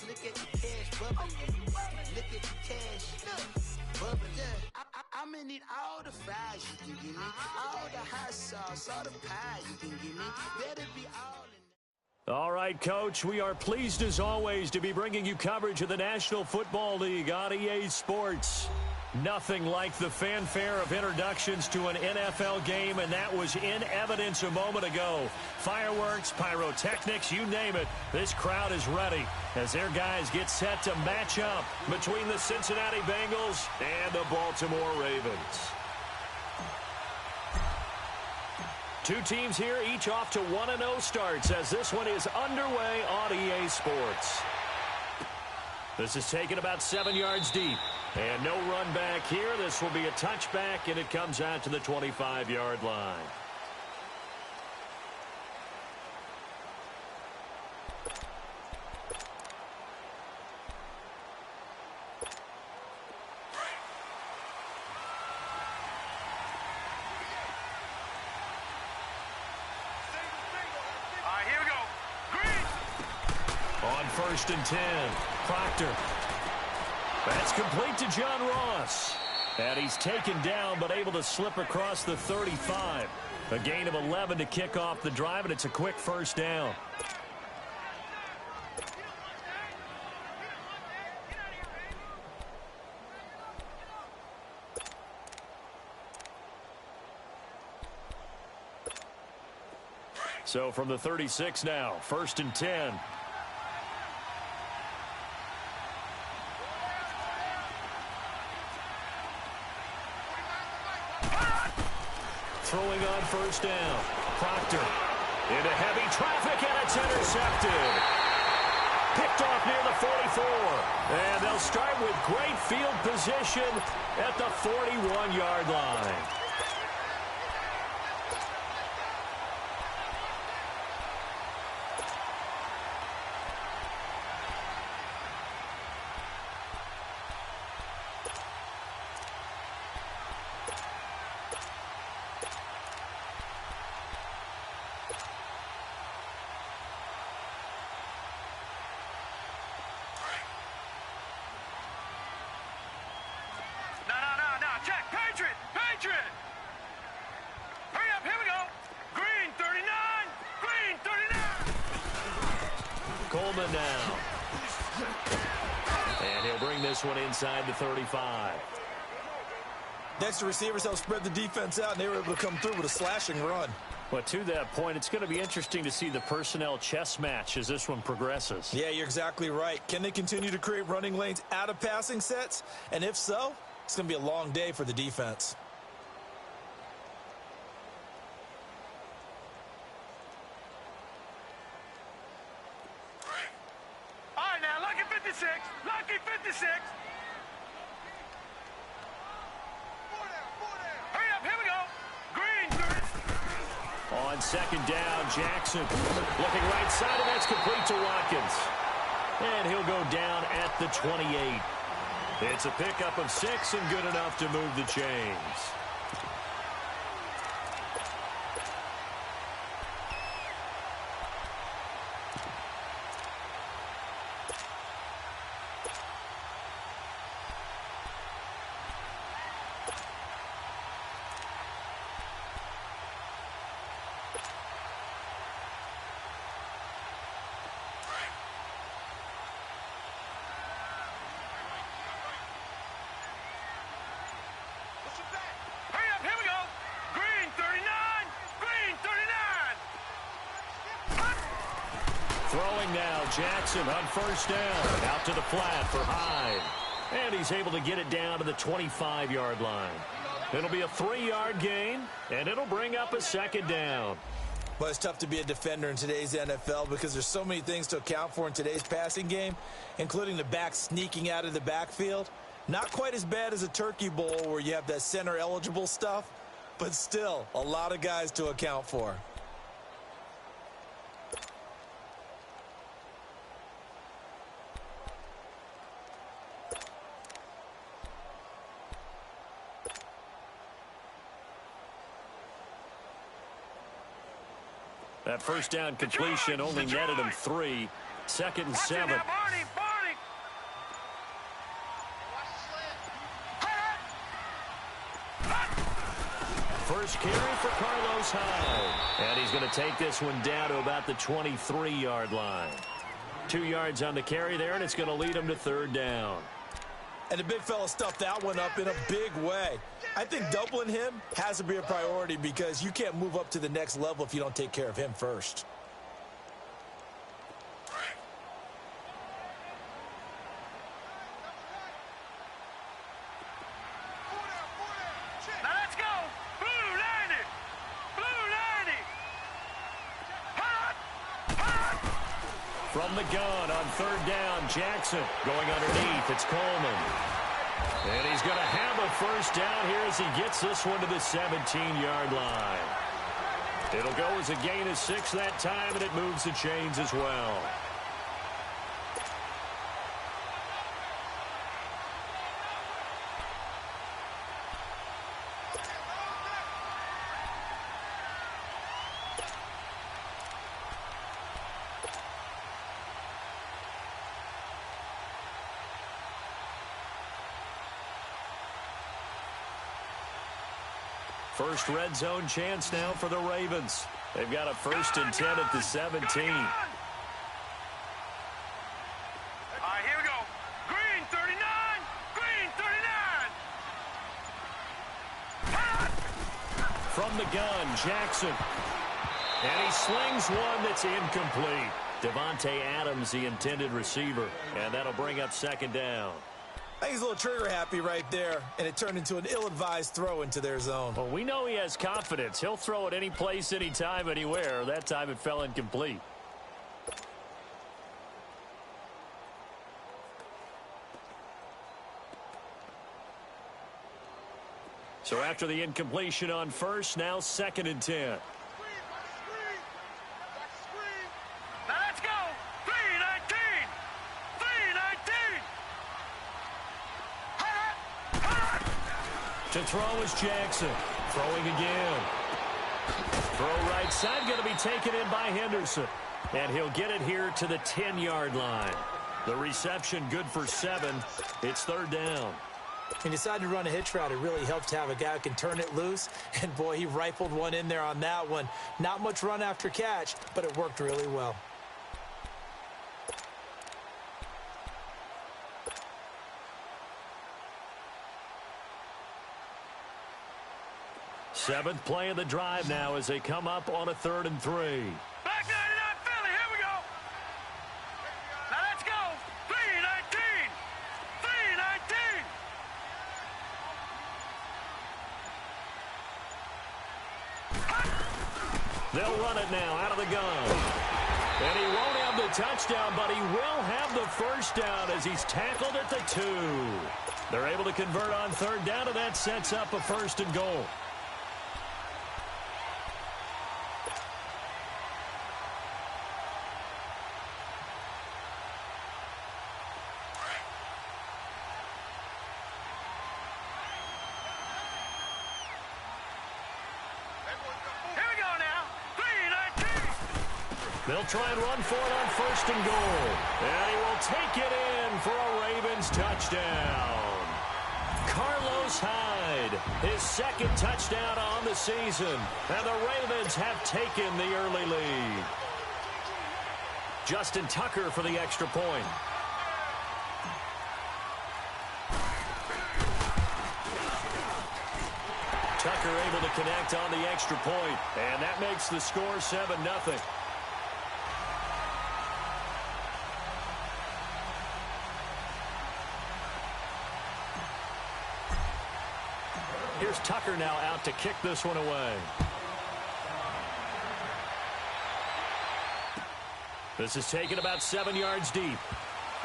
Look at the cash bubbling. Look at the cash bubbling. I'ma need all the fries you can give me, all the hot sauce, all the pie you can give me. Better be all in. All right, Coach, we are pleased as always to be bringing you coverage of the National Football League on EA Sports. Nothing like the fanfare of introductions to an NFL game, and that was in evidence a moment ago. Fireworks, pyrotechnics, you name it. This crowd is ready as their guys get set to match up between the Cincinnati Bengals and the Baltimore Ravens. Two teams here, each off to 1-0 starts as this one is underway on EA Sports. This is taken about 7 yards deep. And no run back here. This will be a touchback, and it comes out to the 25-yard line. Here we go. Green. On 1st and 10, Proctor. That's complete to John Ross. And he's taken down but able to slip across the 35. A gain of 11 to kick off the drive, and it's a quick first down. So from the 36 now, 1st and 10. Throwing on 1st down. Proctor into heavy traffic, and it's intercepted. Picked off near the 44. And they'll start with great field position at the 41-yard line. Check. Patriot. Hurry up. Here we go. Green 39. Coleman now. And he'll bring this one inside the 35. Next, the receivers help spread the defense out, and they were able to come through with a slashing run. But to that point, it's going to be interesting to see the personnel chess match as this one progresses. Yeah, you're exactly right. Can they continue to create running lanes out of passing sets? And if so, it's going to be a long day for the defense. All right, now, lucky 56. Lucky 56. Hurry up. Here we go. Green 30. On 2nd down, Jackson looking right side, and that's complete to Watkins. And he'll go down at the 28. It's a pickup of 6 and good enough to move the chains. Hurry up. Here we go. Green 39. Green 39. Throwing now, Jackson on 1st down. Out to the flat for Hyde. And he's able to get it down to the 25-yard line. It'll be a 3-yard gain, and it'll bring up a 2nd down. Well, it's tough to be a defender in today's NFL because there's so many things to account for in today's passing game, including the back sneaking out of the backfield. Not quite as bad as a turkey bowl where you have that center-eligible stuff, but still a lot of guys to account for. That 1st down completion only netted him 3. 2nd and 7. Barney. First carry for Carlos Hyde. And he's going to take this one down to about the 23-yard line. 2 yards on the carry there, and it's going to lead him to third down. And the big fella stuffed that one up in a big way. I think doubling him has to be a priority because you can't move up to the next level if you don't take care of him first. Now let's go. Blue 90. Blue 90. Hot. Hot. From the gun on third down, Jackson going underneath. It's Coleman. And he's going to have a first down here as he gets this one to the 17-yard line. It'll go as a gain of 6 that time, and it moves the chains as well. First red zone chance now for the Ravens. They've got a 1st and 10 at the 17. All right, here we go. Green 39. Green 39. Hot. From the gun, Jackson. And he slings one that's incomplete. Devontae Adams, the intended receiver. And that'll bring up second down. I think he's a little trigger happy right there, and it turned into an ill-advised throw into their zone. Well, we know he has confidence. He'll throw it any place, anytime, anywhere. That time it fell incomplete. So after the incompletion on first, now 2nd and 10. Now let's go. 319. 319. To throw is Jackson. Throwing again. Throw right side, going to be taken in by Henderson. And he'll get it here to the 10-yard line. The reception good for 7. It's third down. He decided to run a hitch route. It really helped to have a guy who can turn it loose. And, boy, he rifled one in there on that one. Not much run after catch, but it worked really well. Seventh play of the drive now as they come up on a 3rd and 3. Back 99 Philly. Here we go. Now let's go. 319. 319. They'll run it now out of the gun. And he won't have the touchdown, but he will have the first down as he's tackled at the 2. They're able to convert on third down, and that sets up a 1st and goal. They'll try and run for it on 1st and goal. And he will take it in for a Ravens touchdown. Carlos Hyde, his 2nd touchdown on the season. And the Ravens have taken the early lead. Justin Tucker for the extra point. Tucker able to connect on the extra point. And that makes the score 7-0. Here's Tucker now out to kick this one away. This is taken about 7 yards deep.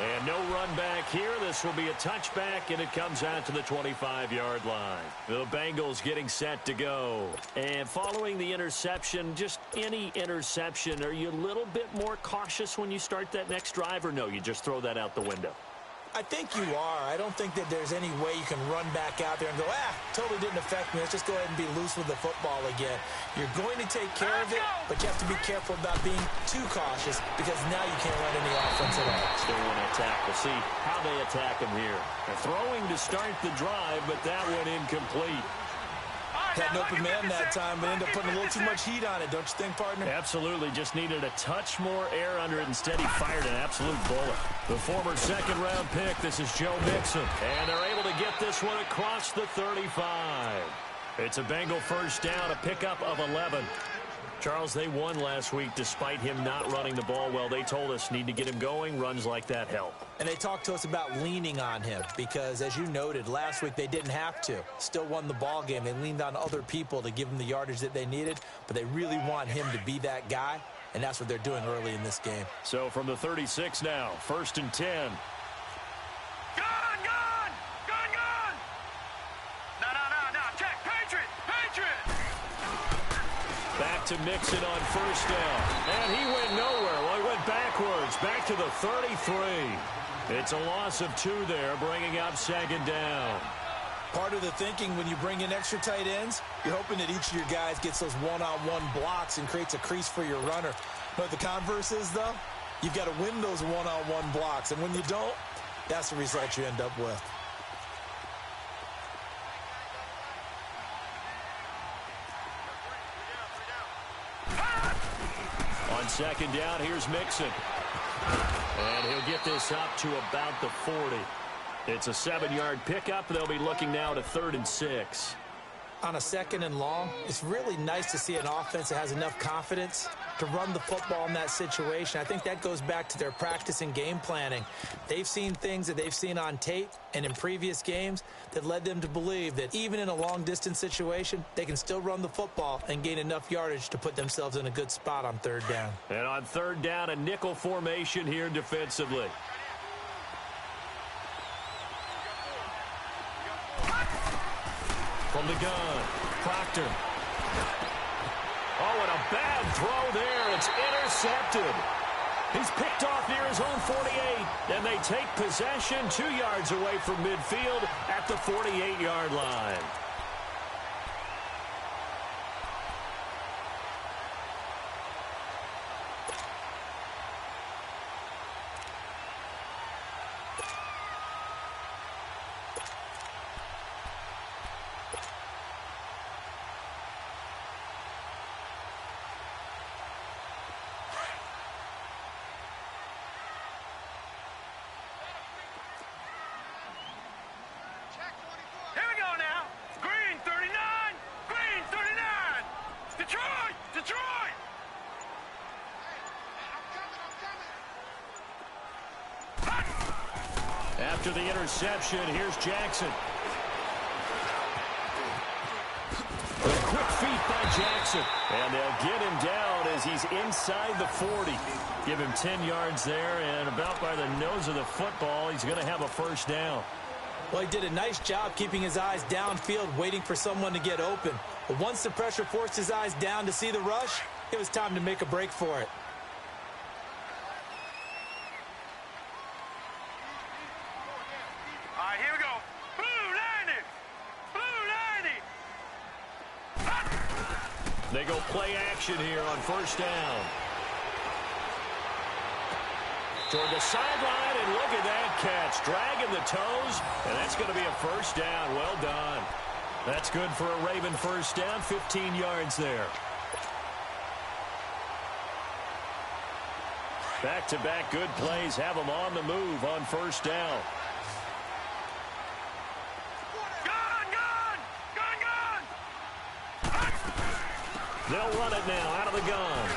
And no run back here. This will be a touchback, and it comes out to the 25-yard line. The Bengals getting set to go. And following the interception, just any interception, are you a little bit more cautious when you start that next drive, or no, you just throw that out the window? I think you are. I don't think that there's any way you can run back out there and go, totally didn't affect me. Let's just go ahead and be loose with the football again. You're going to take care of it, but you have to be careful about being too cautious because now you can't run any offense at all. Still want to attack. We'll see how they attack him here. They're throwing to start the drive, but that one incomplete. All right, Had an open man that time, but ended up putting a little too much heat on it, don't you think, partner? Absolutely. Just needed a touch more air under it. Instead, he fired an absolute bullet. The former second-round pick, this is Joe Mixon. And they're able to get this one across the 35. It's a Bengal first down, a pickup of 11. Charles, they won last week despite him not running the ball well. They told us need to get him going. Runs like that help. And they talked to us about leaning on him because, as you noted, last week they didn't have to. Still won the ball game. They leaned on other people to give them the yardage that they needed, but they really want him to be that guy, and that's what they're doing early in this game. So from the 36 now, 1st and 10. Back to Mixon on first down. And he went nowhere. Well, he went backwards. Back to the 33. It's a loss of 2 there, bringing up 2nd down. Part of the thinking when you bring in extra tight ends, you're hoping that each of your guys gets those one-on-one blocks and creates a crease for your runner. But the converse is, though, you've got to win those one-on-one blocks. And when you don't, that's the result you end up with. On 2nd down, here's Mixon. And he'll get this up to about the 40. It's a 7-yard pickup. They'll be looking now to 3rd and 6. On a 2nd and long, it's really nice to see an offense that has enough confidence to run the football in that situation. I think that goes back to their practice and game planning. They've seen things that they've seen on tape and in previous games that led them to believe that even in a long-distance situation, they can still run the football and gain enough yardage to put themselves in a good spot on 3rd down. And on 3rd down, a nickel formation here defensively. From the gun, Proctor. Oh, and a bad throw there. It's intercepted. He's picked off near his own 48, and they take possession 2 yards away from midfield at the 48-yard line. After the interception, here's Jackson. A quick feet by Jackson. And they'll get him down as he's inside the 40. Give him 10 yards there, and about by the nose of the football, he's going to have a first down. Well, he did a nice job keeping his eyes downfield, waiting for someone to get open. But once the pressure forced his eyes down to see the rush, it was time to make a break for it. They go play action here on first down. Toward the sideline, and look at that catch. Dragging the toes, and that's going to be a first down. Well done. That's good for a Raven first down, 15 yards there. Back-to-back good plays have them on the move on first down. They'll run it now out of the gun.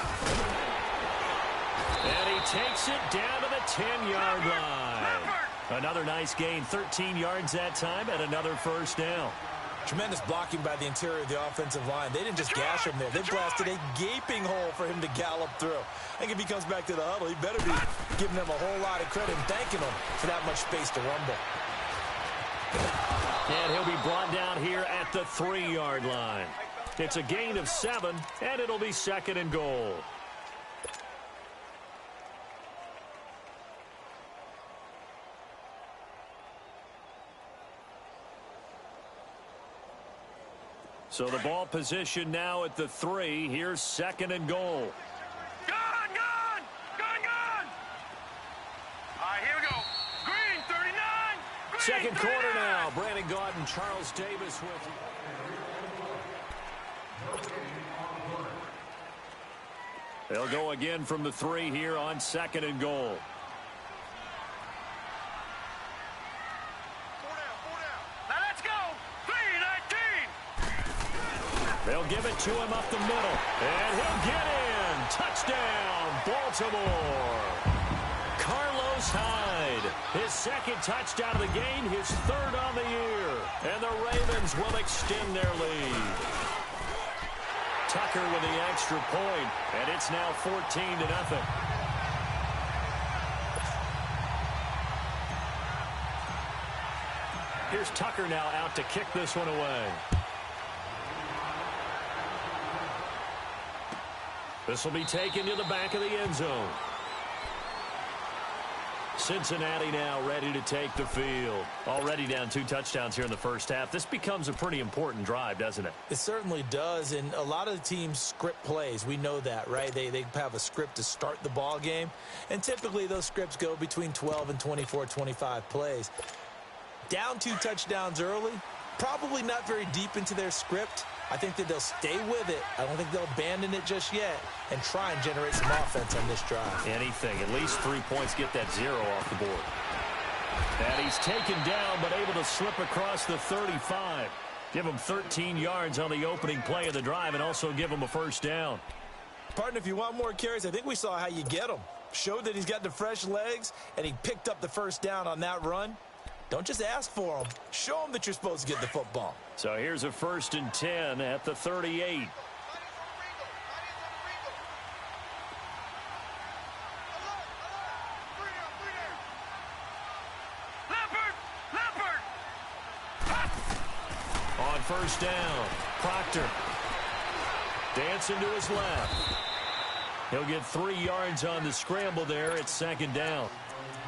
And he takes it down to the 10-yard line. Another nice gain, 13 yards that time, and another first down. Tremendous blocking by the interior of the offensive line. They didn't just gash him there. They blasted a gaping hole for him to gallop through. I think if he comes back to the huddle, he better be giving them a whole lot of credit and thanking them for that much space to rumble. And he'll be brought down here at the 3-yard line. It's a gain of 7, and it'll be 2nd and goal. So the ball position now at the 3. Here's 2nd and goal. Gun! All right, here we go. Green, 39. Green, Second 39. quarter now. Brandon Gaudin, Charles Davis with you. They'll go again from the 3 here on 2nd and goal. Now let's go. 3-19. They'll give it to him up the middle. And he'll get in. Touchdown, Baltimore. Carlos Hyde, his 2nd touchdown of the game, his 3rd on the year. And the Ravens will extend their lead. Tucker with the extra point, and it's now 14-0. Here's Tucker now out to kick this one away. This will be taken to the back of the end zone. Cincinnati now ready to take the field. Already down 2 touchdowns here in the first half. This becomes a pretty important drive, doesn't it? It certainly does, and a lot of the teams script plays. We know that, right? They have a script to start the ball game, and typically those scripts go between 12 and 24, 25 plays. Down 2 touchdowns early, probably not very deep into their script. I think that they'll stay with it. I don't think they'll abandon it just yet and try and generate some offense on this drive. Anything. At least 3 points, get that 0 off the board. And he's taken down but able to slip across the 35. Give him 13 yards on the opening play of the drive and also give him a first down. Partner, if you want more carries, I think we saw how you get him. Showed that he's got the fresh legs, and he picked up the first down on that run. Don't just ask for them. Show them that you're supposed to get the football. So here's a 1st and 10 at the 38. On first down, Proctor dancing to his left. He'll get 3 yards on the scramble there at 2nd down.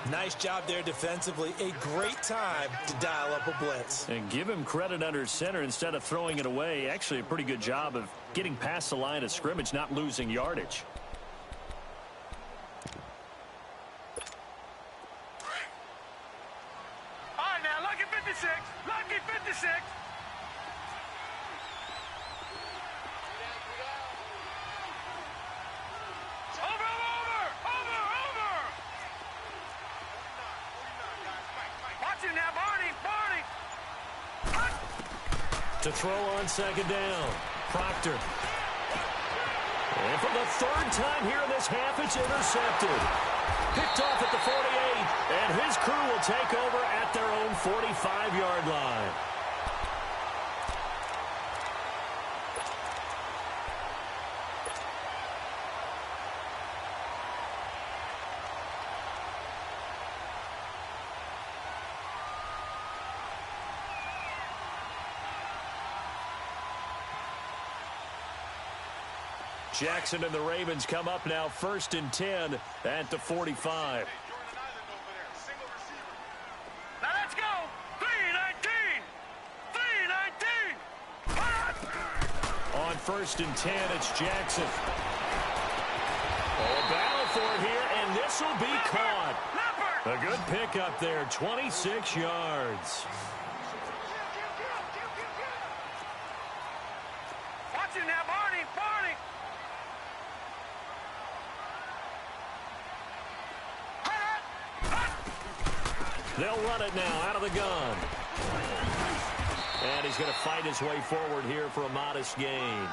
Nice job there defensively. A great time to dial up a blitz. And give him credit under center instead of throwing it away. Actually a pretty good job of getting past the line of scrimmage, not losing yardage. All right, now, lucky 56. Lucky 56. To throw on 2nd down, Proctor. And for the 3rd time here in this half, it's intercepted. Picked off at the 48, and his crew will take over at their own 45-yard line. Jackson and the Ravens come up now 1st and 10 at the 45. Now let's go. 3-19. 3-19. On 1st and 10, it's Jackson. Oh, battle for it here, and this will be caught. A good pickup there, 26 yards. Watch it now, Barney. Barney. They'll run it now out of the gun. And he's going to fight his way forward here for a modest gain.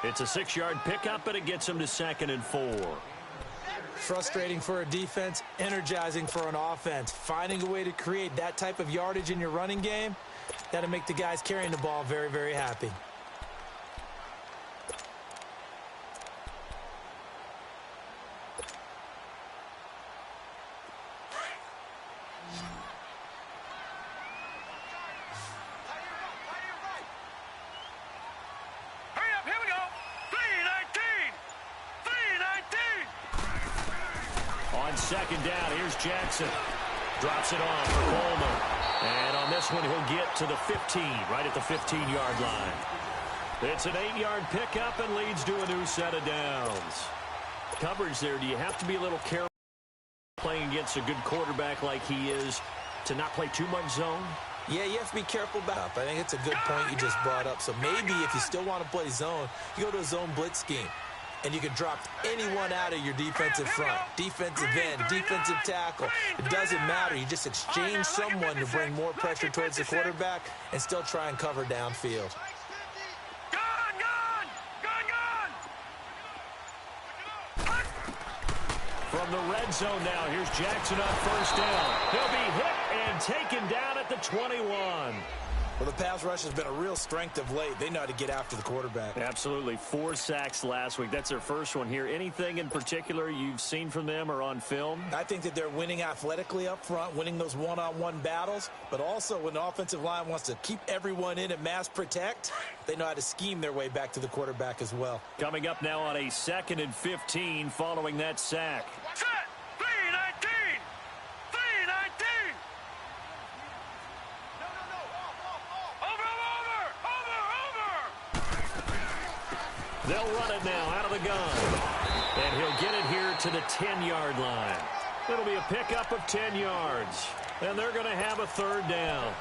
It's a 6-yard pickup, but it gets him to 2nd and 4. Frustrating for a defense, energizing for an offense. Finding a way to create that type of yardage in your running game, that'll make the guys carrying the ball very, very happy. On 2nd down, here's Jackson. Drops it off for Coleman. And on this one, he'll get to the 15, right at the 15-yard line. It's an 8-yard pickup and leads to a new set of downs. Coverage there, do you have to be a little careful playing against a good quarterback like he is to not play too much zone? Yeah, you have to be careful about it. I think it's a good point you just brought up. So maybe if you still want to play zone, you go to a zone blitz scheme. and you can drop anyone out of your defensive front. Defensive end, defensive tackle. It doesn't matter. You just exchange someone to bring more pressure towards the quarterback and still try and cover downfield. From the red zone now, here's Jackson on first down. He'll be hit and taken down at the 21. Well, the pass rush has been a real strength of late. They know how to get after the quarterback. Absolutely. 4 sacks last week. That's their first one here. Anything in particular you've seen from them or on film? I think that they're winning athletically up front, winning those one-on-one battles, but also when the offensive line wants to keep everyone in and mass protect, they know how to scheme their way back to the quarterback as well. Coming up now on a 2nd and 15 following that sack. Set! 3-19! 3-19! They'll run it now out of the gun. And he'll get it here to the 10-yard line. It'll be a pickup of 10 yards. And they're going to have a 3rd down.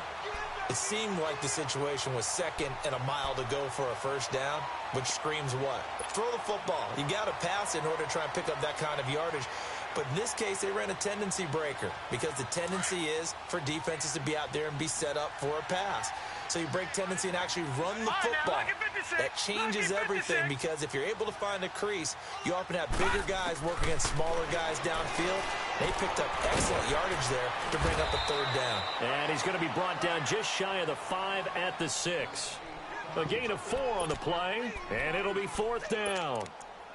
It seemed like the situation was 2nd and a mile to go for a 1st down, which screams what? Throw the football. You got to pass in order to try and pick up that kind of yardage. But in this case, they ran a tendency breaker because the tendency is for defenses to be out there and be set up for a pass. So you break tendency and actually run the football. That changes everything because if you're able to find a crease, you often have bigger guys working against smaller guys downfield. They picked up excellent yardage there to bring up a 3rd down. And he's going to be brought down just shy of the 5 at the 6. A gain of 4 on the play, and it'll be 4th down.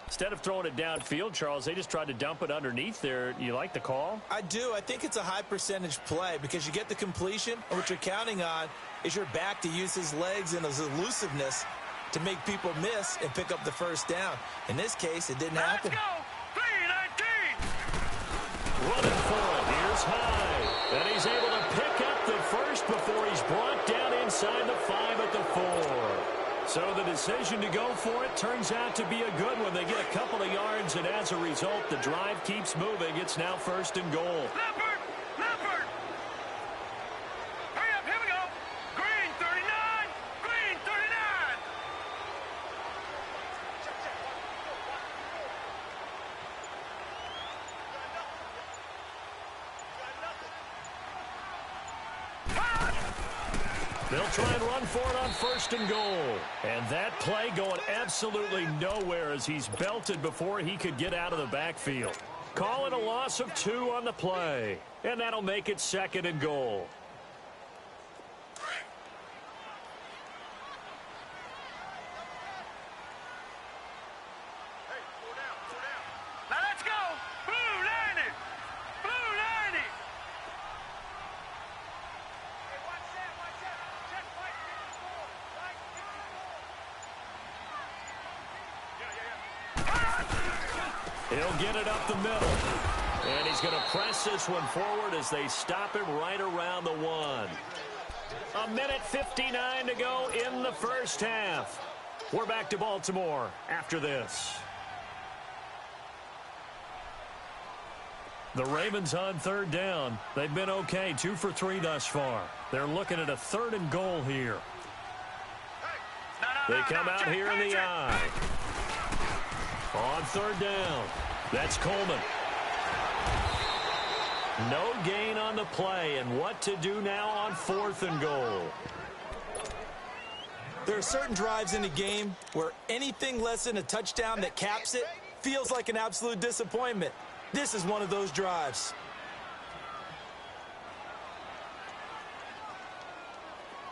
Instead of throwing it downfield, Charles, they just tried to dump it underneath there. You like the call? I do. I think it's a high percentage play because you get the completion, and what you're counting on is your back to use his legs and his elusiveness to make people miss and pick up the 1st down. In this case, it didn't happen. Let's go! 3-19! Running for it. Here's Hyde. And he's able to pick up the 1st before he's brought down inside the 5 at the 4. So the decision to go for it turns out to be a good one. They get a couple of yards, and as a result, the drive keeps moving. It's now 1st and goal. Leopard! Leopard! Hurry up, here we go! Green 39! Green 39! They'll try and run for it on 1st and goal. And that play going absolutely nowhere as he's belted before he could get out of the backfield. Call it a loss of 2 on the play. And that'll make it 2nd and goal. Now let's go! Blue 90! Blue 90! Hey, watch that, watch that! Check white 54! White 54! He'll get it up the middle. And he's going to press this one forward as they stop him right around the 1. 1:59 to go in the 1st half. We're back to Baltimore after this. The Ravens on 3rd down. They've been okay, 2 for 3 thus far. They're looking at a 3rd and goal here. They come out here in the eye. On 3rd down, that's Coleman. No gain on the play, and what to do now on 4th and goal. There are certain drives in the game where anything less than a touchdown that caps it feels like an absolute disappointment. This is one of those drives.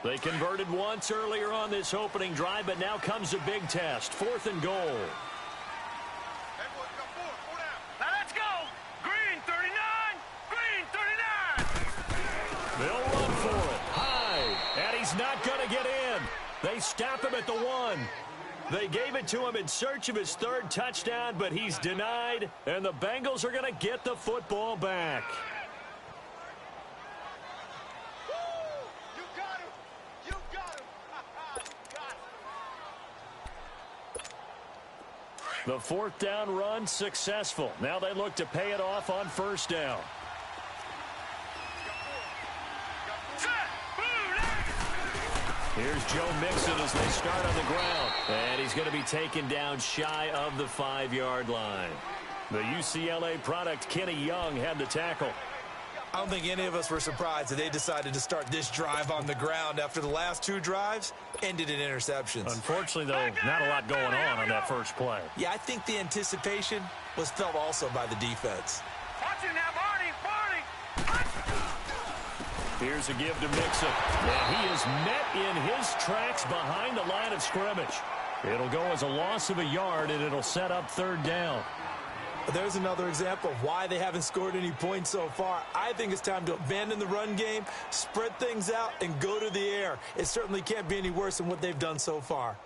They converted once earlier on this opening drive, but now comes a big test. 4th and goal. Now let's go! Green 39! Green 39! They'll run for it. Hyde, and he's not going to get in. They stop him at the 1. They gave it to him in search of his 3rd touchdown, but he's denied, and the Bengals are going to get the football back. You got him! You got him! You got him! The 4th down run successful. Now they look to pay it off on 1st down. Here's Joe Mixon as they start on the ground. And he's going to be taken down shy of the 5-yard line. The UCLA product, Kenny Young, had the tackle. I don't think any of us were surprised that they decided to start this drive on the ground after the last 2 drives ended in interceptions. Unfortunately, though, not a lot going on that first play. Yeah, I think the anticipation was felt also by the defense. Watching now, Barney. Here's a give to Mixon. And he is met in his tracks behind the line of scrimmage. It'll go as a loss of a yard, and it'll set up 3rd down. There's another example of why they haven't scored any points so far. I think it's time to abandon the run game, spread things out, and go to the air. It certainly can't be any worse than what they've done so far.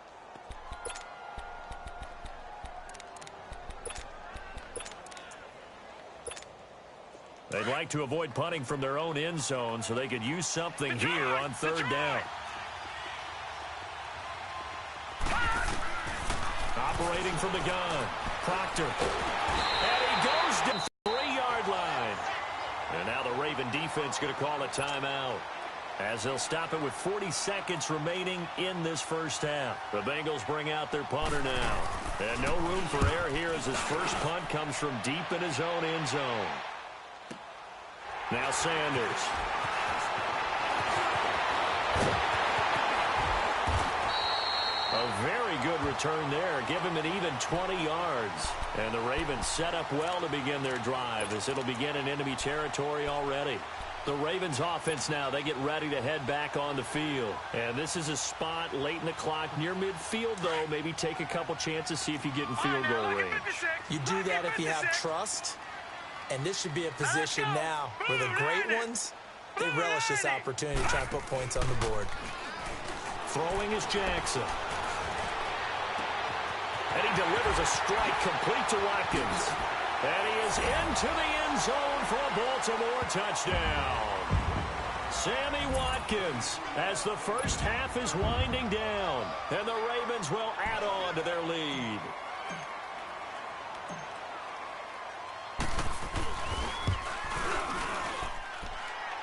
They'd like to avoid punting from their own end zone so they could use something here on 3rd down. Operating from the gun, Proctor. And he goes to the 3-yard line. And now the Raven defense going to call a timeout, as they'll stop it with 40 seconds remaining in this first half. The Bengals bring out their punter now. And no room for error here as his first punt comes from deep in his own end zone. Now Sanders. A very good return there. Give him an even 20 yards. And the Ravens set up well to begin their drive, as it'll begin in enemy territory already. The Ravens offense now, they get ready to head back on the field. And this is a spot late in the clock near midfield, though. Maybe take a couple chances, see if you get in field goal range. You do that if you have trust. And this should be a position now where the great ones, they relish this opportunity to try and put points on the board. Throwing is Jackson. And he delivers a strike complete to Watkins. And he is into the end zone for a Baltimore touchdown. Sammy Watkins, as the first half is winding down. And the Ravens will add on to their lead.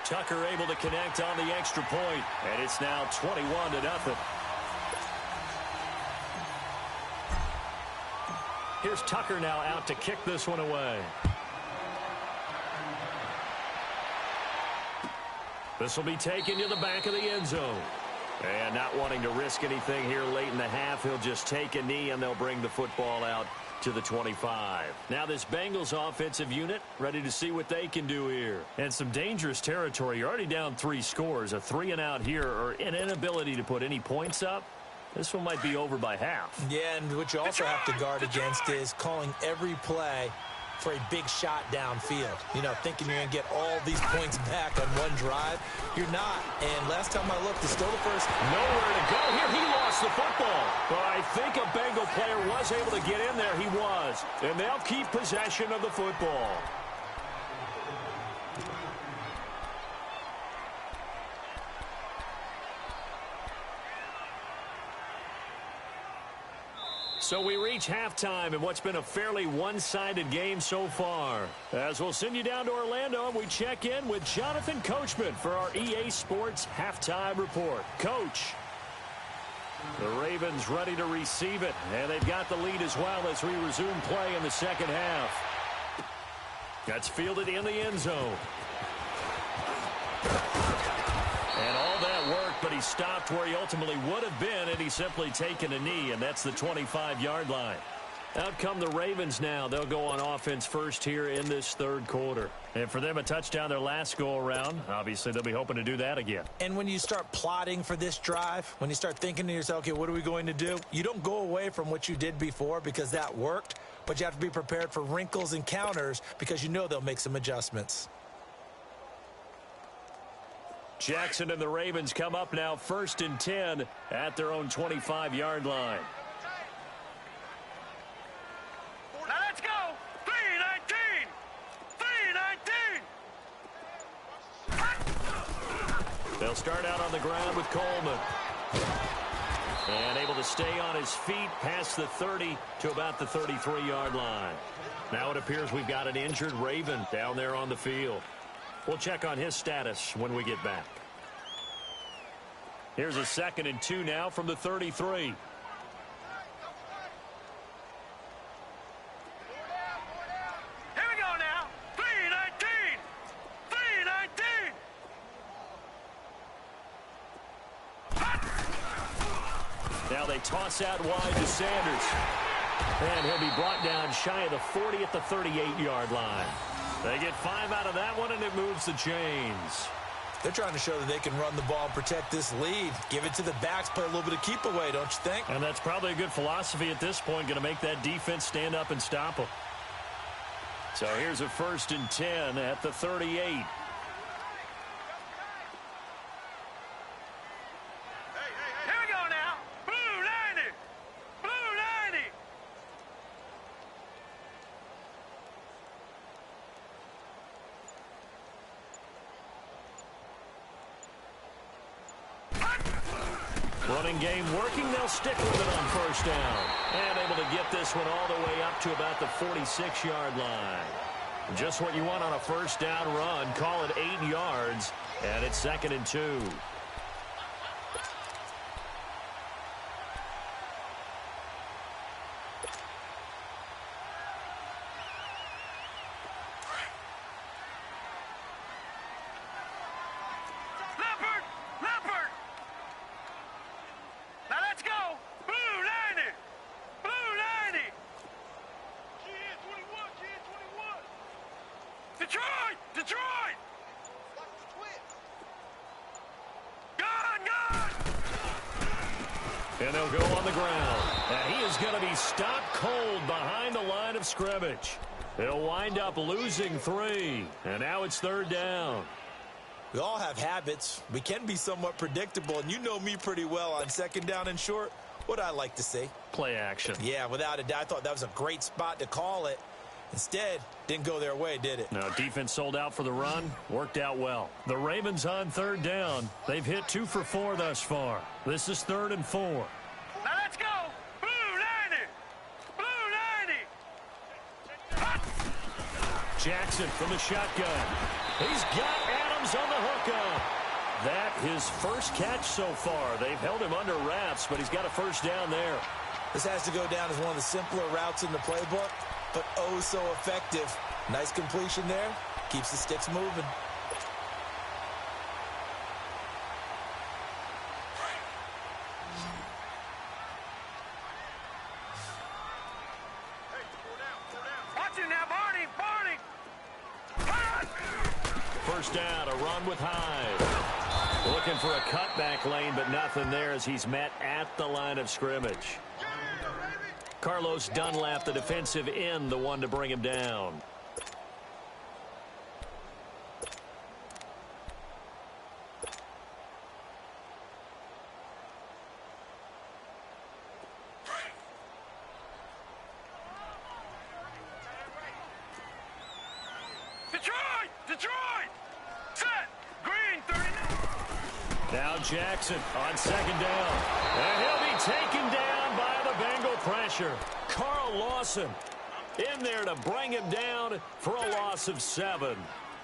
Tucker able to connect on the extra point, and it's now 21-0. Here's Tucker now out to kick this one away. This will be taken to the back of the end zone. And not wanting to risk anything here late in the half, he'll just take a knee, and they'll bring the football out to the 25. Now this Bengals offensive unit ready to see what they can do here. And some dangerous territory. You're already down 3 scores. A 3-and-out here, or an inability to put any points up. This one might be over by half. Yeah, and what you also have to guard against is calling every play for a big shot downfield. You know, thinking you're going to get all these points back on one drive. You're not. And last time I looked, it's still the first. Nowhere to go here. He lost the football. But I think a Bengal player was able to get in there. He was. And they'll keep possession of the football. So we reach halftime in what's been a fairly one-sided game so far. As we'll send you down to Orlando, and we check in with Jonathan Coachman for our EA Sports Halftime Report. Coach, the Ravens ready to receive it, and they've got the lead as well as we resume play in the second half. That's fielded in the end zone. And all that worked, but he stopped where he ultimately would have been, and he's simply taken a knee, and that's the 25-yard line. Out come the Ravens now. They'll go on offense first here in this third quarter. And for them, a touchdown their last go-around. Obviously, they'll be hoping to do that again. And when you start plotting for this drive, when you start thinking to yourself, okay, what are we going to do? You don't go away from what you did before because that worked, but you have to be prepared for wrinkles and counters because you know they'll make some adjustments. Jackson and the Ravens come up now 1st and 10 at their own 25-yard line. Now let's go. 3-19. 3-19. They'll start out on the ground with Coleman. And able to stay on his feet past the 30 to about the 33-yard line. Now it appears we've got an injured Raven down there on the field. We'll check on his status when we get back. Here's a 2nd and 2 now from the 33. Here we go now. 3-19. 3-19. Now they toss out wide to Sanders. And he'll be brought down shy of the 40 at the 38-yard line. They get 5 out of that one, and it moves the chains. They're trying to show that they can run the ball and protect this lead. Give it to the backs, play a little bit of keep away, don't you think? And that's probably a good philosophy at this point, going to make that defense stand up and stop them. So here's a 1st and 10 at the 38. Here we go now. Blue 90. Blue 90. Running game working. They'll stick with it on 1st down. And able to get this one all the way up to about the 46-yard line. Just what you want on a 1st down run. Call it 8 yards. And it's 2nd and 2. Leopard. Leopard. Now let's go. Blue 90. Blue 90. Kid 21. Kid 21. Detroit. Detroit. Gun. Gun. And they'll go on the ground. And he is going to be stopped cold behind the line of scrimmage. They'll wind up losing 3. And now it's 3rd down. We all have habits. We can be somewhat predictable, and you know me pretty well on 2nd down and short. What I like to say. Play action. Yeah, without a doubt. I thought that was a great spot to call it. Instead, didn't go their way, did it? Now, defense sold out for the run. Worked out well. The Ravens on 3rd down. They've hit 2 for 4 thus far. This is 3rd and 4. Now let's go. Blue 90. Blue 90. Jackson from the shotgun. He's got Adams on the hookup. That his first catch so far. They've held him under wraps, but he's got a 1st down there. This has to go down as one of the simpler routes in the playbook, but oh so effective. Nice completion there. Keeps the sticks moving. Watch it now, Barney. Barney. 1st down, a run with Hyde. Looking for a cutback lane, but nothing there as he's met at the line of scrimmage. Carlos Dunlap, the defensive end, the one to bring him down. Detroit. Detroit. Set. Green 39. Now Jackson on 2nd down. And he'll be taken down by the Bengal pressure. Carl Lawson in there to bring him down for a loss of 7.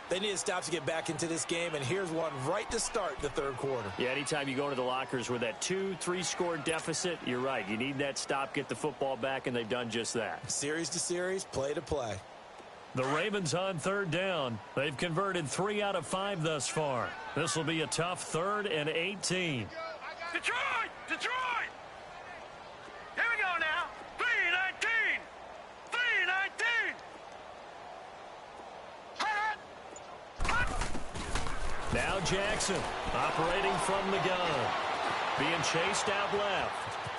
They need to stop to get back into this game, and here's one right to start the 3rd quarter. Yeah, anytime you go into the lockers with that 2-3 score deficit, you're right. You need that stop, get the football back, and they've done just that. Series to series, play to play. The Ravens on 3rd down. They've converted 3 out of 5 thus far. This will be a tough 3rd and 18. Detroit. Detroit. Here we go now. 3-19. 3-19. Now Jackson operating from the gun. Being chased out left.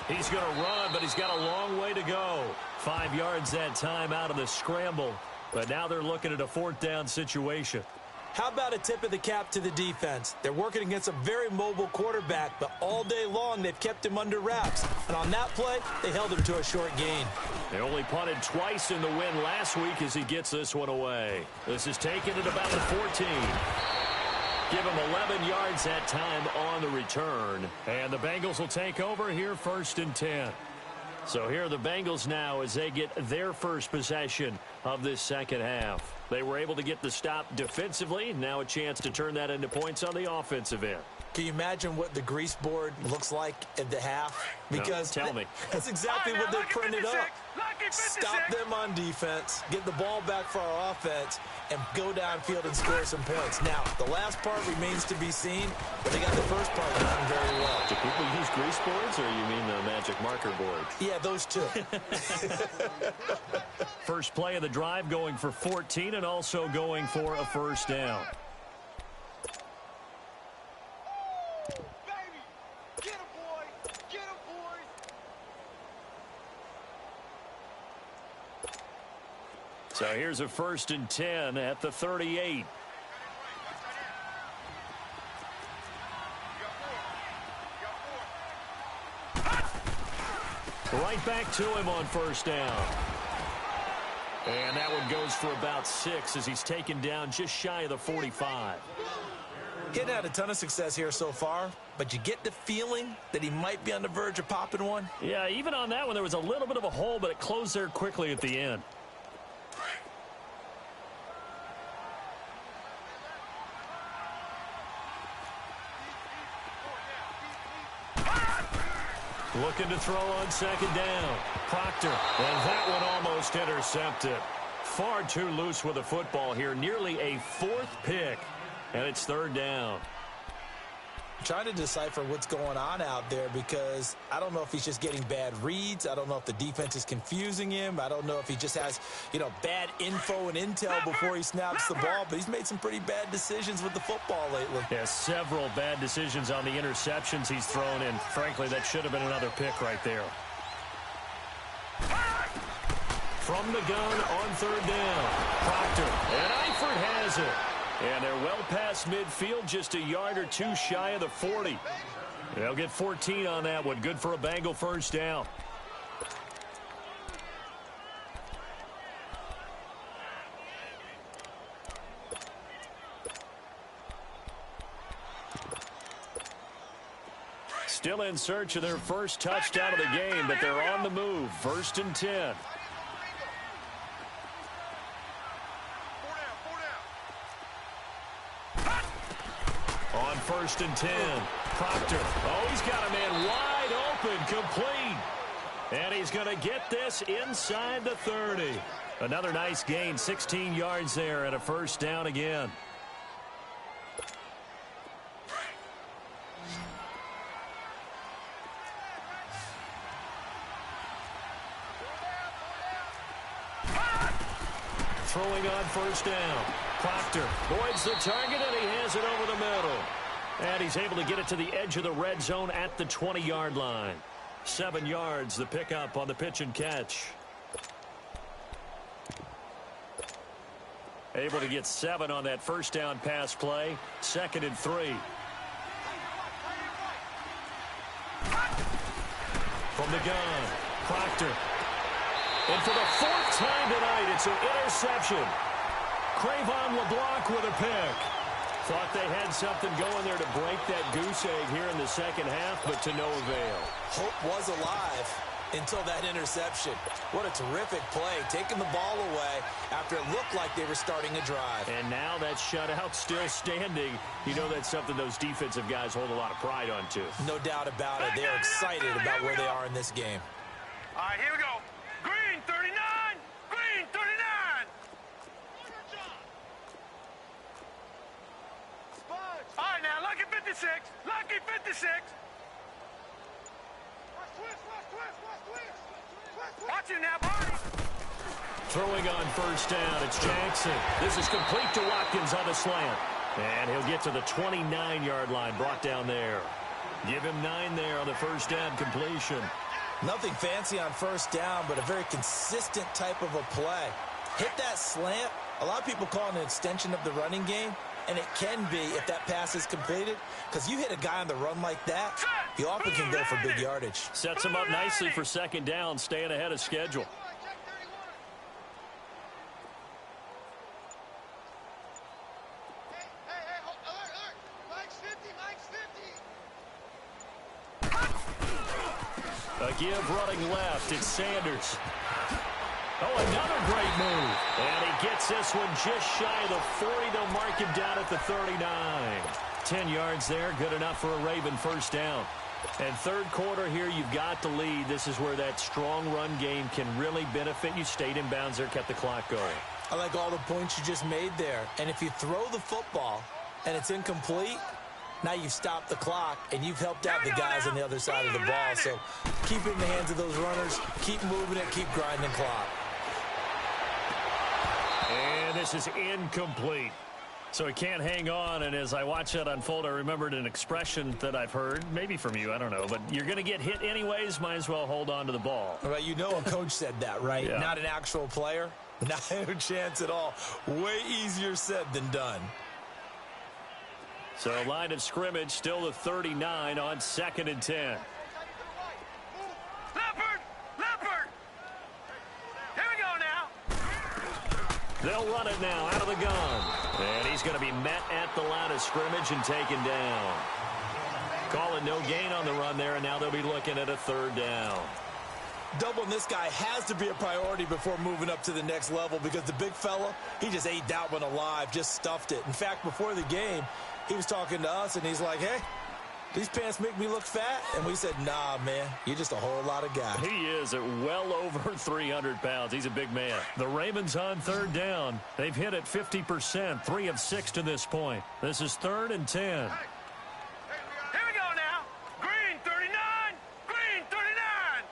He's going to run, but he's got a long way to go. 5 yards that time out of the scramble. But now they're looking at a 4th down situation. How about a tip of the cap to the defense? They're working against a very mobile quarterback, but all day long they've kept him under wraps. And on that play, they held him to a short gain. They only punted twice in the win last week as he gets this one away. This is taken at about the 14. Give him 11 yards that time on the return. And the Bengals will take over here 1st and 10. So here are the Bengals now as they get their first possession of this 2nd half. They were able to get the stop defensively. Now a chance to turn that into points on the offensive end. Can you imagine what the grease board looks like at the half? Because no, tell me. That's exactly what they printed up. Stop them on defense, get the ball back for our offense, and go downfield and score some points. Now, the last part remains to be seen, but they got the first part done very well. Do people use grease boards, or you mean the magic marker boards? Yeah, those two. First play of the drive going for 14 and also going for a first down. So here's a 1st and 10 at the 38. Right back to him on first down. And that one goes for about 6 as he's taken down just shy of the 45. He hadn't had a ton of success here so far, but you get the feeling that he might be on the verge of popping one. Yeah, even on that one, there was a little bit of a hole, but it closed there quickly at the end. Looking to throw on second down. Proctor, and that one almost intercepted. Far too loose with the football here. Nearly a 4th pick, and it's 3rd down. I'm trying to decipher what's going on out there because I don't know if he's just getting bad reads. I don't know if the defense is confusing him. I don't know if he just has, bad info and intel before he snaps the ball. But he's made some pretty bad decisions with the football lately. Yeah, several bad decisions on the interceptions he's thrown in. Frankly, that should have been another pick right there. From the gun on 3rd down. Proctor, and Eifert has it. And they're well past midfield, just a yard or two shy of the 40. They'll get 14 on that one. Good for a Bengal first down. Still in search of their first touchdown of the game, but they're on the move. 1st and 10. On 1st and 10, Proctor. Oh, he's got a man wide open, complete. And he's going to get this inside the 30. Another nice gain, 16 yards there, and a first down again. Throwing on first down. Proctor avoids the target, and he has it over the middle. And he's able to get it to the edge of the red zone at the 20-yard line. 7 yards, the pickup on the pitch and catch. Able to get 7 on that first down pass play. 2nd and 3. From the gun, Proctor. And for the 4th time tonight, it's an interception. Cravon LeBlanc with a pick. Thought they had something going there to break that goose egg here in the second half, but to no avail. Hope was alive until that interception. What a terrific play, taking the ball away after it looked like they were starting a drive. And now that shutout still standing. You know that's something those defensive guys hold a lot of pride on, too. No doubt about it. They are excited about where they are in this game. All right, here we go. Green 39. Green 39. All right, now, lucky 56. Lucky 56. Watch it now, Barney. Throwing on first down, it's Jackson. This is complete to Watkins on the slant. And he'll get to the 29-yard line, brought down there. Give him 9 there on the first down completion. Nothing fancy on first down, but a very consistent type of a play. Hit that slant. A lot of people call it an extension of the running game, and it can be if that pass is completed, because you hit a guy on the run like that, he often can go for big yardage. Sets him up nicely for second down, staying ahead of schedule. A give running left, it's Sanders. Oh, another great move. And he gets this one just shy of the 40. They'll mark him down at the 39. 10 yards there. Good enough for a Raven first down. And third quarter here, you've got the lead. This is where that strong run game can really benefit you. Stayed in bounds there, kept the clock going. I like all the points you just made there. And if you throw the football and it's incomplete, now you've stopped the clock and you've helped out the guys on the other side of the ball. So keep it in the hands of those runners. Keep moving it. Keep grinding clock. And this is incomplete. So he can't hang on, and as I watch that unfold, I remembered an expression that I've heard, maybe from you, I don't know, but you're going to get hit anyways, might as well hold on to the ball. Right, you know a coach said that, right? Yeah. Not an actual player. Not a chance at all. Way easier said than done. So line of scrimmage, still the 39 on 2nd and 10. Leopard! Here we go now. They'll run it now out of the gun. And he's going to be met at the line of scrimmage and taken down. Calling no gain on the run there, and now they'll be looking at a 3rd down. Doubling this guy has to be a priority before moving up to the next level because the big fella, he just ate that one alive, just stuffed it. In fact, before the game, he was talking to us, and he's like, hey, these pants make me look fat. And we said, nah, man, you're just a whole lot of guy. He is at well over 300 pounds. He's a big man. The Ravens on 3rd down. They've hit it 50%, 3 of 6 to this point. This is 3rd and 10. Here we go now. Green 39. Green 39.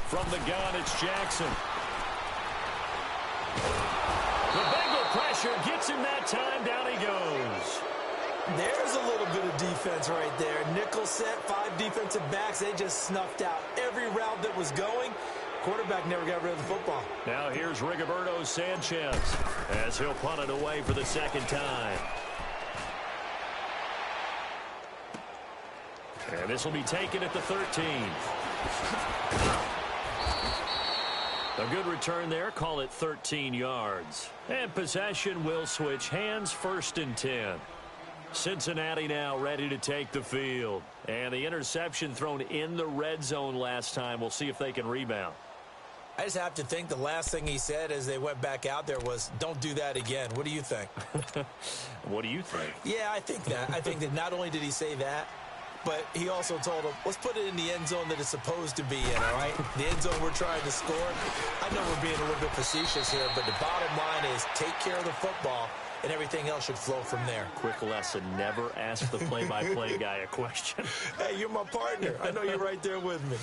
From the gun, it's Jackson. The Bengal pressure gets him that time. Down he goes. There's a little bit of defense right there. Nickel set, 5 defensive backs. They just snuffed out every route that was going. Quarterback never got rid of the football. Now here's Rigoberto Sanchez as he'll punt it away for the 2nd time. And this will be taken at the 13. A good return there. Call it 13 yards. And possession will switch hands. 1st and 10. Cincinnati now ready to take the field. And the interception thrown in the red zone last time. We'll see if they can rebound. I just have to think the last thing he said as they went back out there was, don't do that again. What do you think? What do you think? Yeah, I think that. I think that not only did he say that, but he also told him, let's put it in the end zone that it's supposed to be in, all right? The end zone we're trying to score. I know we're being a little bit facetious here, but the bottom line is take care of the football, and everything else should flow from there. Quick lesson, never ask the play-by-play guy a question. Hey, you're my partner. I know you're right there with me.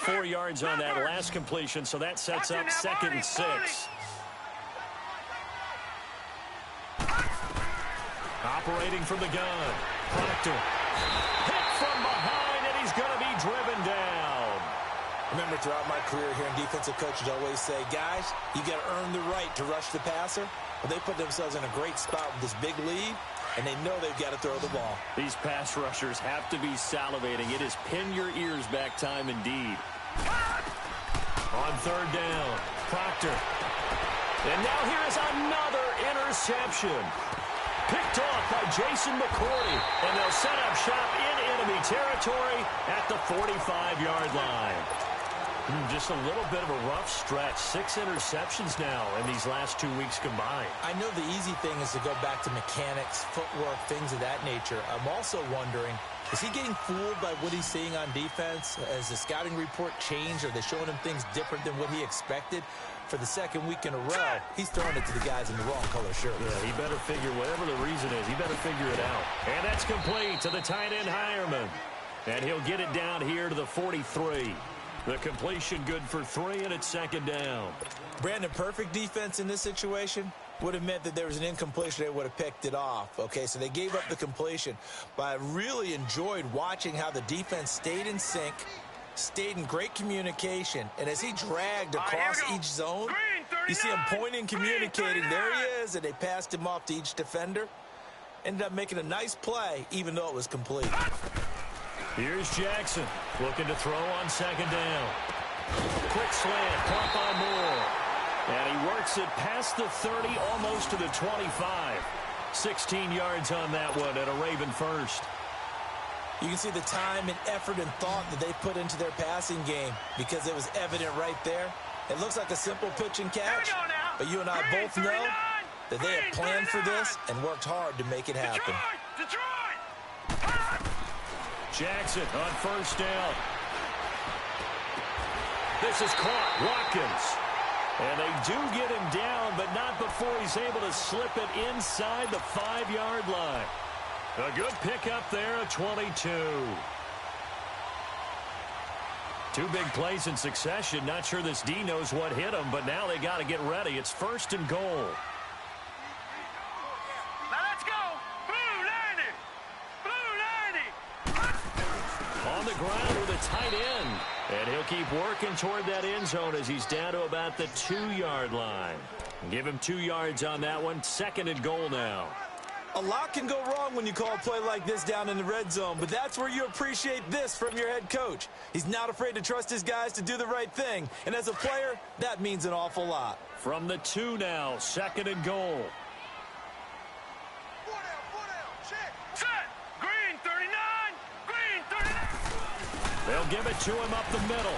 4 yards on that last completion, so that sets up 2nd and 6. Operating from the gun. Proctor. Hit from behind, and he's going to be driven down. Remember, throughout my career here in defensive coaches always say, guys, you got to earn the right to rush the passer. Well, they put themselves in a great spot with this big lead, and they know they've got to throw the ball. These pass rushers have to be salivating. It is pin your ears back time indeed. On 3rd down, Proctor. And now here is another interception. Picked off by Jason McCourty. And they'll set up shop in enemy territory at the 45-yard line. Just a little bit of a rough stretch. 6 interceptions now in these last 2 weeks combined. I know the easy thing is to go back to mechanics, footwork, things of that nature. I'm also wondering, is he getting fooled by what he's seeing on defense? Has the scouting report changed? Are they showing him things different than what he expected? For the 2nd week in a row, he's throwing it to the guys in the wrong color shirt. Yeah, he better figure, whatever the reason is, he better figure it out. And that's complete to the tight end Hireman. And he'll get it down here to the 43. The completion good for 3, and it's 2nd down. Brandon, perfect defense in this situation would have meant that there was an incompletion. They would have picked it off. Okay, so they gave up the completion. But I really enjoyed watching how the defense stayed in sync, stayed in great communication. And as he dragged across each zone, you see him pointing, communicating. There he is, and they passed him off to each defender. Ended up making a nice play, even though it was complete. Here's Jackson looking to throw on 2nd down. Quick slant, caught by Moore. And he works it past the 30, almost to the 25. 16 yards on that one, and a Raven first. You can see the time and effort and thought that they put into their passing game because it was evident right there. It looks like a simple pitch and catch, but you and I both know that they have planned for this and worked hard to make it happen. Jackson on first down. This is caught. Watkins. And they do get him down, but not before he's able to slip it inside the 5-yard line. A good pickup there at 22. Two big plays in succession. Not sure this D knows what hit him, but now they got to get ready. It's first and goal. Now let's go. Blue 90. Blue 90. On the ground with a tight end. And he'll keep working toward that end zone as he's down to about the 2-yard line. Give him 2 yards on that one. Second and goal now. A lot can go wrong when you call a play like this down in the red zone, but that's where you appreciate this from your head coach. He's not afraid to trust his guys to do the right thing, and as a player, that means an awful lot. From the 2 now, second and goal. Set. Green 39. Green 39. They'll give it to him up the middle.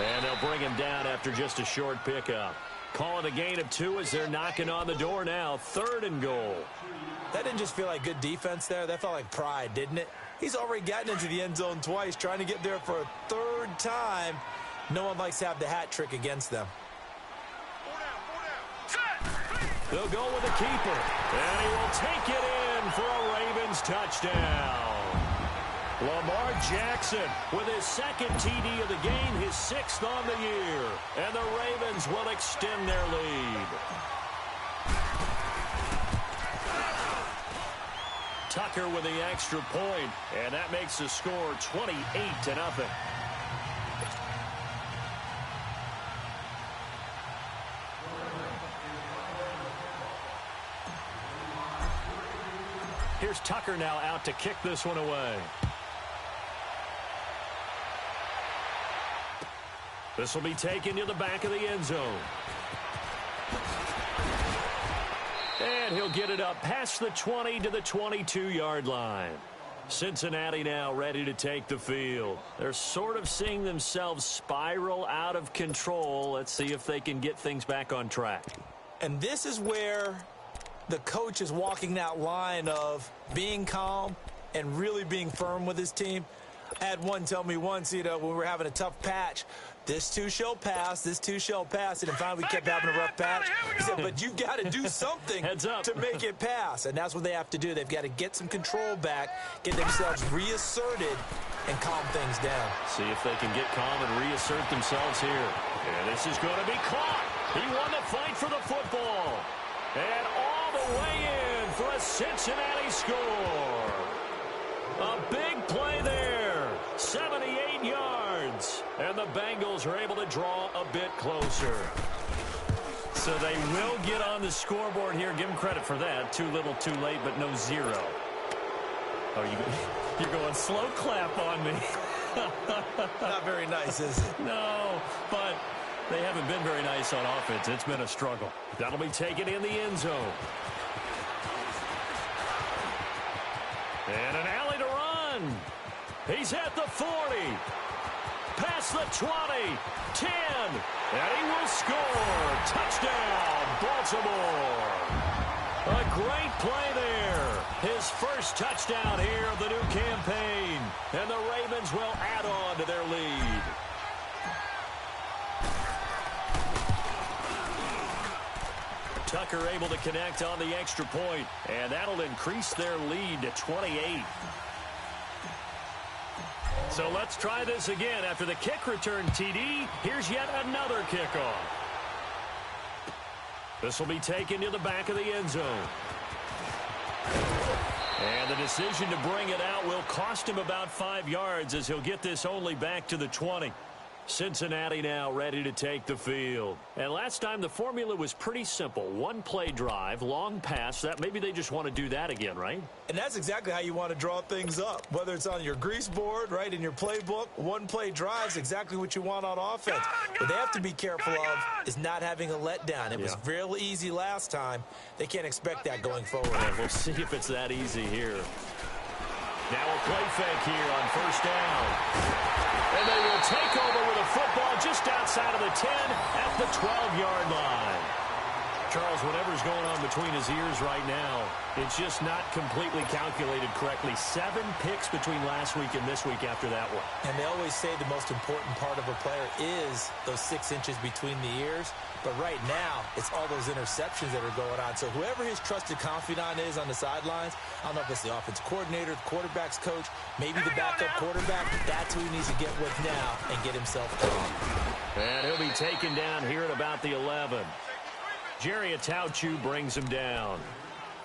And they'll bring him down after just a short pickup. Calling a gain of 2 as they're knocking on the door now. Third and goal. That didn't just feel like good defense there. That felt like pride, didn't it? He's already gotten into the end zone twice, trying to get there for a 3rd time. No one likes to have the hat trick against them. They'll go with the keeper. And he will take it in for a Ravens touchdown. Lamar Jackson with his 2nd TD of the game, his 6th on the year. And the Ravens will extend their lead. Tucker with the extra point, and that makes the score 28-0. Here's Tucker now out to kick this one away. This will be taken to the back of the end zone. And he'll get it up past the 20 to the 22-yard line. Cincinnati now ready to take the field. They're sort of seeing themselves spiral out of control. Let's see if they can get things back on track. And this is where the coach is walking that line of being calm and really being firm with his team. I had one tell me once, when we were having a tough patch, this too shall pass, this too shall pass, and finally we kept having a rough patch. He said, but you've got to do something to make it pass, and that's what they have to do. They've got to get some control back, get themselves reasserted, and calm things down. See if they can get calm and reassert themselves here. And this is going to be caught. He won the fight for the football. And all the way in for a Cincinnati score. A big play there. 78 yards. And the Bengals are able to draw a bit closer. So they will get on the scoreboard here. Give them credit for that. Too little, too late, but no zero. Oh, you're going slow clap on me. Not very nice, is it? No, but they haven't been very nice on offense. It's been a struggle. That'll be taken in the end zone. And an alley to run. He's at the 40. Past the 20. 10. And he will score. Touchdown, Baltimore. A great play there. His first touchdown here of the new campaign. And the Ravens will add on to their lead. Tucker able to connect on the extra point, and that'll increase their lead to 28. So let's try this again. After the kick return TD, here's yet another kickoff. This will be taken to the back of the end zone. And the decision to bring it out will cost him about 5 yards as he'll get this only back to the 20. Cincinnati now ready to take the field. And last time the formula was pretty simple. One play drive, long pass. That maybe they just want to do that again, right? And that's exactly how you want to draw things up. Whether it's on your grease board, right, in your playbook, one play drive is exactly what you want on offense. What they have to be careful of is not having a letdown. It was real easy last time. They can't expect that going forward. And we'll see if it's that easy here. Now a play fake here on first down. And they will take over with a football just outside of the 10 at the 12-yard line. Charles, whatever's going on between his ears right now, it's just not completely calculated correctly. 7 picks between last week and this week after that one. And they always say the most important part of a player is those 6 inches between the ears. But right now, it's all those interceptions that are going on. So whoever his trusted confidant is on the sidelines, I don't know if it's the offensive coordinator, the quarterback's coach, maybe the backup quarterback, that's who he needs to get with now and get himself going. And he'll be taken down here at about the 11. Jerry Atauchu brings him down.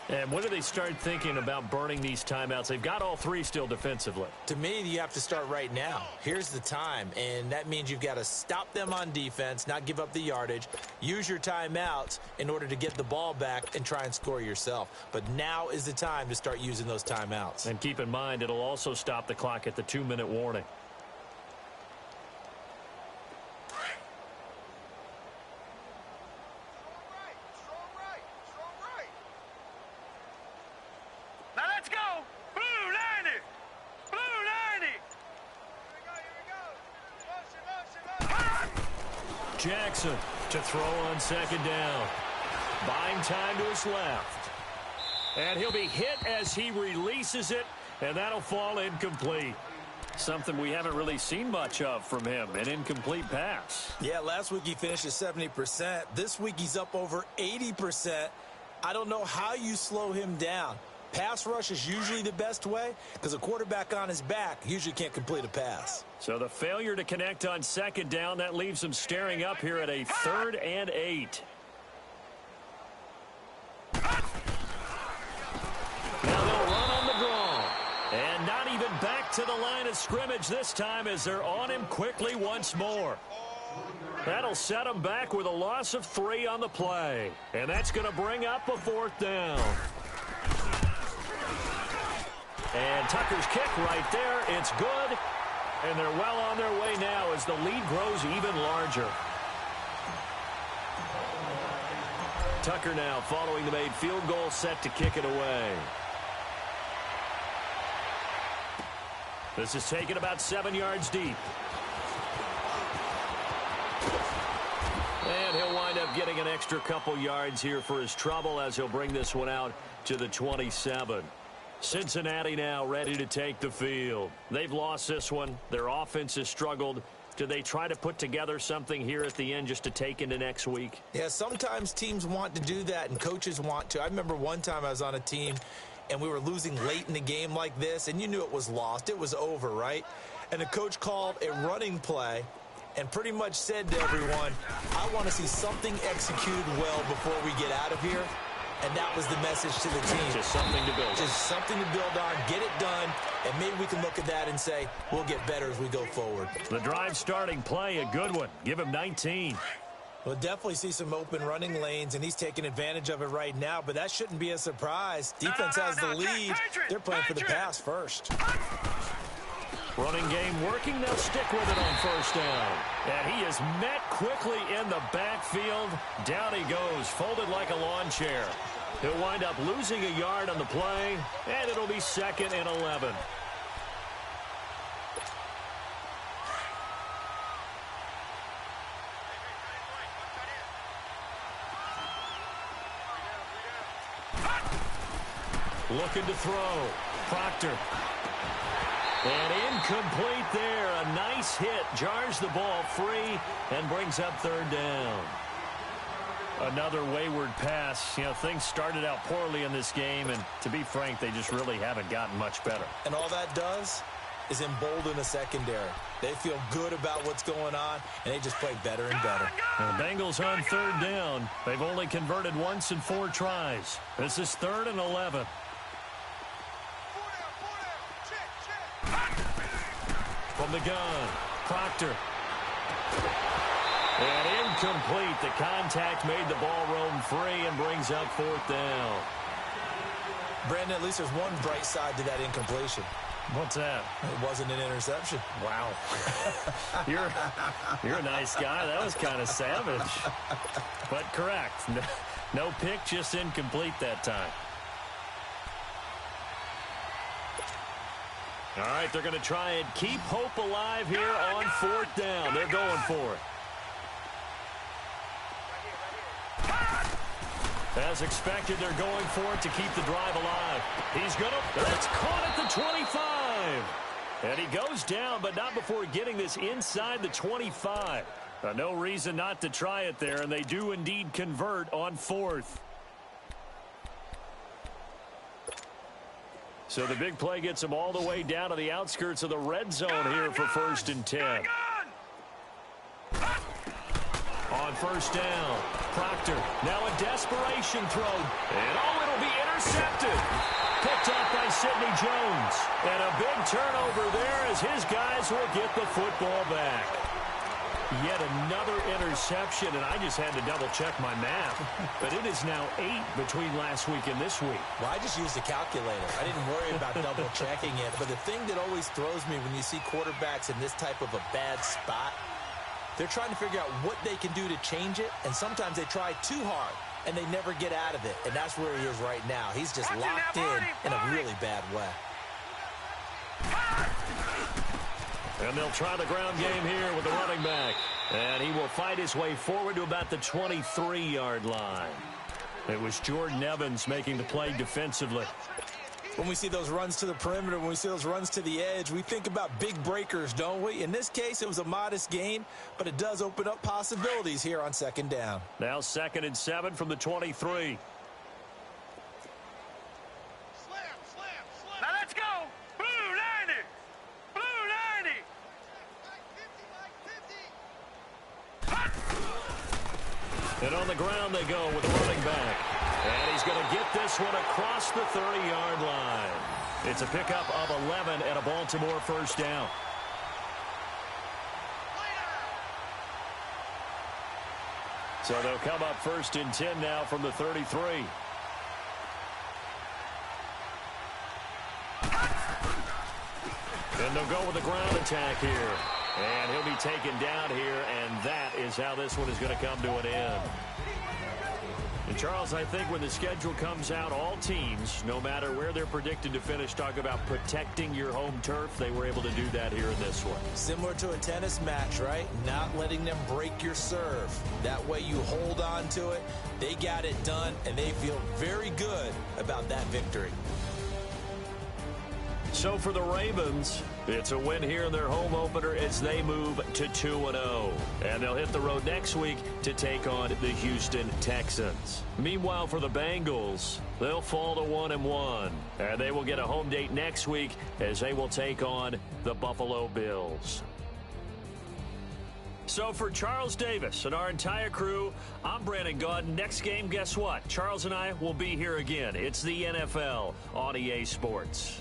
And when do they start thinking about burning these timeouts? They've got all 3 still defensively. To me, you have to start right now. Here's the time, and that means you've got to stop them on defense, not give up the yardage, use your timeouts in order to get the ball back and try and score yourself. But now is the time to start using those timeouts. And keep in mind, it'll also stop the clock at the 2-minute warning. Jackson to throw on second down. Buying time to his left. And he'll be hit as he releases it, and that'll fall incomplete. Something we haven't really seen much of from him, an incomplete pass. Yeah, last week he finished at 70%. This week he's up over 80%. I don't know how you slow him down. Pass rush is usually the best way because a quarterback on his back usually can't complete a pass. So the failure to connect on second down, that leaves him staring up here at a 3rd and 8. Now they'll run on the draw. And not even back to the line of scrimmage this time as they're on him quickly once more. That'll set him back with a loss of 3 on the play. And that's going to bring up a 4th down. And Tucker's kick right there. It's good. And they're well on their way now as the lead grows even larger. Tucker now following the made field goal, set to kick it away. This is taken about 7 yards deep. And he'll wind up getting an extra couple yards here for his trouble as he'll bring this one out to the 27. Cincinnati now ready to take the field. They've lost this one. Their offense has struggled. Do they try to put together something here at the end just to take into next week? Yeah, sometimes teams want to do that and coaches want to. I remember one time I was on a team and we were losing late in the game like this, and you knew it was lost. It was over, right? And the coach called a running play and pretty much said to everyone, I want to see something executed well before we get out of here. And that was the message to the team. Just something to build on. Just something to build on, get it done, and maybe we can look at that and say, we'll get better as we go forward. The drive starting play, a good one. Give him 19. We'll definitely see some open running lanes, and he's taking advantage of it right now, but that shouldn't be a surprise. Defense has the lead. They're playing for the pass first. Running game working. They'll stick with it on first down. And he is met quickly in the backfield. Down he goes, folded like a lawn chair. He'll wind up losing a yard on the play, and it'll be 2nd and 11. Looking to throw. Proctor. And incomplete there. A nice hit. Jars the ball free and brings up 3rd down. Another wayward pass. You know, things started out poorly in this game, and to be frank, they just really haven't gotten much better. And all that does is embolden the secondary. They feel good about what's going on, and they just play better and better. And the Bengals on 3rd down. They've only converted once in 4 tries. This is 3rd and 11. From the gun, Proctor. And incomplete. The contact made the ball roam free and brings up 4th down. Brandon, at least there's one bright side to that incompletion. What's that? It wasn't an interception. Wow. You're a nice guy. That was kind of savage. But correct. No pick, just incomplete that time. All right, they're going to try and keep hope alive here on fourth down. They're going for it. As expected, they're going for it to keep the drive alive. He's going to... That's caught at the 25. And he goes down, but not before getting this inside the 25. No reason not to try it there, and they do indeed convert on fourth. So the big play gets them all the way down to the outskirts of the red zone here for 1st and 10. On first down, Proctor, now a desperation throw, and it'll be intercepted. Picked off by Sidney Jones. And a big turnover there as his guys will get the football back. Yet another interception, and I just had to double-check my math. But it is now 8 between last week and this week. Well, I just used a calculator. I didn't worry about double-checking it. But the thing that always throws me when you see quarterbacks in this type of a bad spot, they're trying to figure out what they can do to change it, and sometimes they try too hard, and they never get out of it. And that's where he is right now. He's just locked in a really bad way. And they'll try the ground game here with the running back. And he will fight his way forward to about the 23-yard line. It was Jordan Evans making the play defensively. When we see those runs to the perimeter, when we see those runs to the edge, we think about big breakers, don't we? In this case, it was a modest gain, but it does open up possibilities here on 2nd down. Now 2nd and 7 from the 23. Now let's go. Blue 90. Blue 90. And on the ground they go with the running back. And he's going to get this one across the 30-yard line. It's a pickup of 11 and a Baltimore first down. So they'll come up 1st and 10 now from the 33. And they'll go with the ground attack here. And he'll be taken down here, and that is how this one is going to come to an end. And Charles, I think when the schedule comes out, all teams, no matter where they're predicted to finish, talk about protecting your home turf. They were able to do that here in this one. Similar to a tennis match, right? Not letting them break your serve. That way you hold on to it. They got it done, and they feel very good about that victory. So for the Ravens, it's a win here in their home opener as they move to 2-0. And they'll hit the road next week to take on the Houston Texans. Meanwhile, for the Bengals, they'll fall to 1-1. And they will get a home date next week as they will take on the Buffalo Bills. So for Charles Davis and our entire crew, I'm Brandon Gaudin. Next game, guess what? Charles and I will be here again. It's the NFL on EA Sports.